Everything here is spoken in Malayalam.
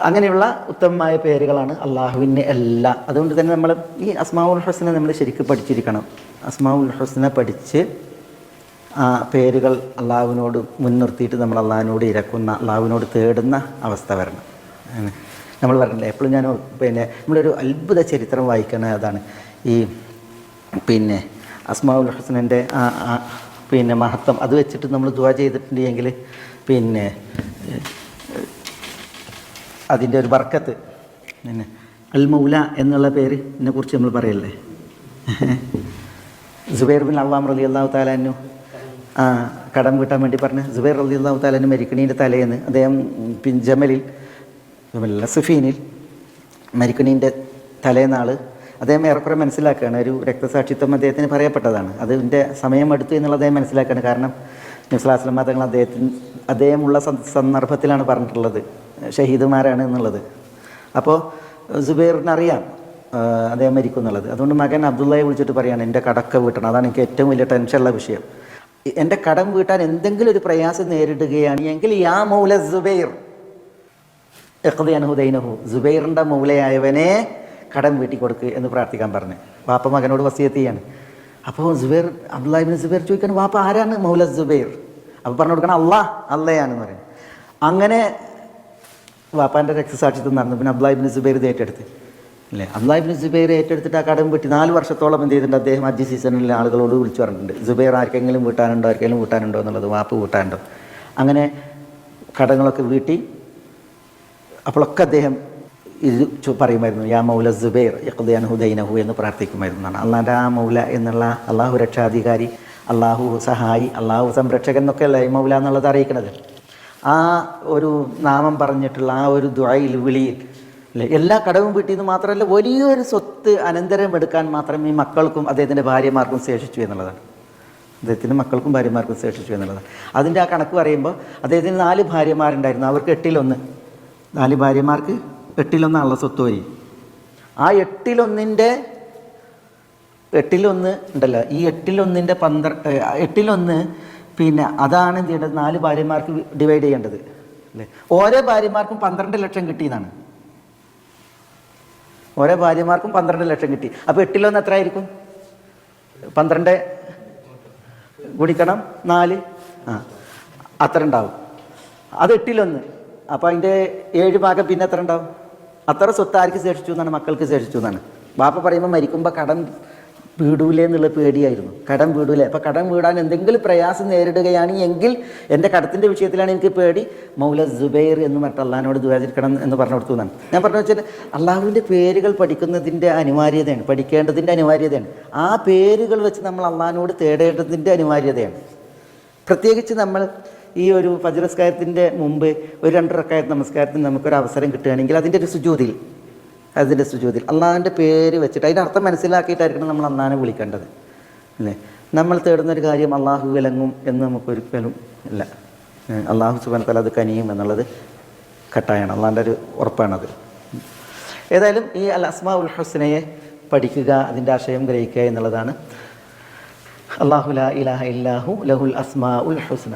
അങ്ങനെയുള്ള ഉത്തമമായ പേരുകളാണ് അള്ളാഹുവിൻ്റെ എല്ലാം. അതുകൊണ്ട് തന്നെ നമ്മൾ ഈ അസ്മാഉൽ ഹുസ്ന നമ്മൾ ശരിക്കും പഠിച്ചിരിക്കണം. അസ്മാഉൽ ഹുസ്ന പഠിച്ച് ആ പേരുകൾ അള്ളാഹുവിനോട് മുൻനിർത്തിയിട്ട് നമ്മൾ അള്ളാഹുവിനോട് ഇരക്കുന്ന, അള്ളാഹുവിനോട് തേടുന്ന അവസ്ഥ വരണം. നമ്മൾ പറഞ്ഞില്ലേ, എപ്പോഴും ഞാൻ നമ്മളൊരു അത്ഭുത ചരിത്രം വായിക്കണ അതാണ് ഈ അസ്മാഉൽ ഹുസ്നൻ്റെ മഹത്വം. അത് വെച്ചിട്ട് നമ്മൾ ദുആ ചെയ്തിട്ടുണ്ടെങ്കിൽ അതിൻ്റെ ഒരു ബർക്കത്ത്. അൽ മൗല എന്നുള്ള പേരിനെ കുറിച്ച് നമ്മൾ പറയല്ലേ. സുബൈർ ബിൻ അവ്വാം റളിയല്ലാഹു തആല അൻഹു കടം വീട്ടാൻ വേണ്ടി പറഞ്ഞ് സുബൈർ റളിയല്ലാഹു തആല അൻഹു മരിക്കണീൻ്റെ തലേന്ന് അദ്ദേഹം ജമലിൽ സുഫീനിൽ മരിക്കണീൻ്റെ തലേന്നാൾ അദ്ദേഹം ഏറെക്കുറെ മനസ്സിലാക്കുകയാണ്. ഒരു രക്തസാക്ഷിത്വം അദ്ദേഹത്തിന് പറയപ്പെട്ടതാണ്. അതിൻ്റെ സമയമെടുത്തു എന്നുള്ളത് അദ്ദേഹം മനസ്സിലാക്കുകയാണ്. കാരണം നബി സ്വല്ലല്ലാഹു അലൈഹി വസല്ലം തങ്ങൾ അദ്ദേഹമുള്ള സന്ദർഭത്തിലാണ് പറഞ്ഞിട്ടുള്ളത് ഷഹീദുമാരാണ് എന്നുള്ളത്. അപ്പോൾ സുബൈറിനറിയാം അദ്ദേഹം മരിക്കും എന്നുള്ളത്. അതുകൊണ്ട് മകൻ അബ്ദുള്ളയെ വിളിച്ചിട്ട് പറയാണ്, എൻ്റെ കടക്ക വീട്ടണം, അതാണ് എനിക്ക് ഏറ്റവും വലിയ ടെൻഷനുള്ള വിഷയം. എൻ്റെ കടം വീട്ടാൻ എന്തെങ്കിലും ഒരു പ്രയാസം നേരിടുകയാണ് എങ്കിൽ യാ മൗല സുബൈർ ഇഖ്ദി അൻഹു ദൈനഹു, സുബൈറിൻ്റെ മൗലയായവനെ കടം വീട്ടി കൊടുക്കുക എന്ന് പ്രാർത്ഥിക്കാൻ പറഞ്ഞു. വാപ്പ മകനോട് വസിയത്ത് ചെയ്യാണ്. അപ്പോൾ അബ്ദുല്ലാഹി ഇബ്നു സുബൈർ ചോദിക്കണം, വാപ്പ ആരാണ് മൗല സുബൈർ? അപ്പോൾ പറഞ്ഞു കൊടുക്കണം, അള്ളയാണെന്ന് പറയും. അങ്ങനെ വാപ്പാൻ്റെ രക്തസാക്ഷിത്വം നടന്നു. പിന്നെ അബ്ദുല്ലാഹി ഇബ്നു സുബൈർ ഇത് ഏറ്റെടുത്ത് അല്ലേ. അബ്ദുല്ലാഹി ഇബ്നു സുബൈർ ഏറ്റെടുത്തിട്ട് ആ കടം വീട്ടി 4 വർഷത്തോളം എന്ത് ചെയ്തിട്ടുണ്ട്, അദ്ദേഹം ഹജ്ജ് സീസണിൽ ആളുകളോട് വിളിച്ചു പറഞ്ഞിട്ടുണ്ട്, സുബൈർ ആർക്കെങ്കിലും വീട്ടാനുണ്ടോ എന്നുള്ളത്, വാപ്പ് വീട്ടാനുണ്ടോ. അങ്ങനെ കടങ്ങളൊക്കെ വീട്ടി അപ്പോഴൊക്കെ അദ്ദേഹം ഇത് പറയുമായിരുന്നു, യാ മൗല സുബൈർ ഇഖ്ദി അൻഹു ദൈനഹു എന്ന് പ്രാർത്ഥിക്കുമായിരുന്നു എന്നാണ്. അള്ളാൻ്റെ ആ മൗല എന്നുള്ള അള്ളാഹു രക്ഷാധികാരി, അള്ളാഹു സഹായി, അള്ളാഹു സംരക്ഷകൻ എന്നൊക്കെയല്ലേ ഈ മൗല എന്നുള്ളത് അറിയിക്കുന്നത്. ആ ഒരു നാമം പറഞ്ഞിട്ടുള്ള ആ ഒരു ദുആയിൽ വിളിയിൽ അല്ലേ എല്ലാ കടവും വീട്ടിയെന്ന് മാത്രമല്ല വലിയൊരു സ്വത്ത് അനന്തരം എടുക്കാൻ മാത്രം ഈ മക്കൾക്കും അദ്ദേഹത്തിൻ്റെ ഭാര്യമാർക്കും ശേഷിച്ചു എന്നുള്ളതാണ്. അദ്ദേഹത്തിൻ്റെ മക്കൾക്കും ഭാര്യമാർക്കും ശേഷിച്ചു എന്നുള്ളതാണ്. അതിൻ്റെ ആ കണക്ക് പറയുമ്പോൾ അദ്ദേഹത്തിന് 4 ഭാര്യമാരുണ്ടായിരുന്നു. അവർക്ക് 8-1, 4 ഭാര്യമാർക്ക് 8-1 സ്വത്ത് വരി. ആ 8-1 ഉണ്ടല്ലോ, ഈ 8-1 അതാണ് എന്ത് ചെയ്യേണ്ടത്, 4 ഭാര്യമാർക്ക് ഡിവൈഡ് ചെയ്യേണ്ടത് അല്ലേ. ഓരോ ഭാര്യമാർക്കും 12 ലക്ഷം കിട്ടിയെന്നാണ്. ഓരോ ഭാര്യമാർക്കും 12 ലക്ഷം കിട്ടി. അപ്പോൾ 8-1 എത്ര ആയിരിക്കും? 12 ഗുണിക്കണം 4, അത്ര ഉണ്ടാവും. അത് 8-1. അപ്പോൾ അതിൻ്റെ 7 ഭാഗം പിന്നെ എത്ര ഉണ്ടാവും? അത്ര സ്വത്ത് ആർക്ക് ശേഷിച്ചു എന്നാണ്? മക്കൾക്ക് ശേഷിച്ചു എന്നാണ്. ബാപ്പ പറയുമ്പോൾ മരിക്കുമ്പോൾ കടം വീടൂലേ എന്നുള്ള പേടിയായിരുന്നു. കടം വീടൂലേ, അപ്പോൾ കടം വീടാൻ എന്തെങ്കിലും പ്രയാസം നേരിടുകയാണ് എങ്കിൽ എൻ്റെ കടത്തിൻ്റെ വിഷയത്തിലാണ് എനിക്ക് പേടി, മൗല സുബൈർ എന്ന് പറഞ്ഞിട്ട് അള്ളാഹിനോട് ദുആ ചെയ്യണം എന്ന് പറഞ്ഞു കൊടുത്തു എന്നാണ്. ഞാൻ പറഞ്ഞു വെച്ചാൽ അള്ളാഹുവിൻ്റെ പേരുകൾ പഠിക്കുന്നതിൻ്റെ അനിവാര്യതയാണ്, പഠിക്കേണ്ടതിൻ്റെ അനിവാര്യതയാണ്. ആ പേരുകൾ വെച്ച് നമ്മൾ അള്ളാഹിനോട് തേടേണ്ടതിൻ്റെ അനിവാര്യതയാണ്. പ്രത്യേകിച്ച് നമ്മൾ ഈ ഒരു ഫജ്ർ നിസ്കാരത്തിൻ്റെ മുമ്പ് ഒരു 2 റക്അത്ത് നമസ്കാരത്തിന് നമുക്കൊരു അവസരം കിട്ടുകയാണെങ്കിൽ അതിൻ്റെ സുജൂദിൽ അള്ളാഹിൻ്റെ പേര് വെച്ചിട്ട് അതിൻ്റെ അർത്ഥം മനസ്സിലാക്കിയിട്ടായിരിക്കണം നമ്മൾ അള്ളാഹിനെ വിളിക്കേണ്ടത് അല്ലേ. നമ്മൾ തേടുന്നൊരു കാര്യം അള്ളാഹു വിലങ്ങും എന്ന് നമുക്കൊരിക്കലും ഇല്ല. അള്ളാഹു സുബ്ഹാനഹു വ തആല അത് കനിയും എന്നുള്ളത് കട്ടായാണ്, അള്ളാഹിൻ്റെ ഒരു ഉറപ്പാണത്. ഏതായാലും ഈ അൽ അസ്മാഉൽ ഹുസ്നയെ പഠിക്കുക, അതിൻ്റെ ആശയം ഗ്രഹിക്കുക എന്നുള്ളതാണ്. അല്ലാഹു ലാ ഇലാഹ ഇല്ലാഹു ലഹുൽ അസ്മാഉൽ ഹുസ്ന.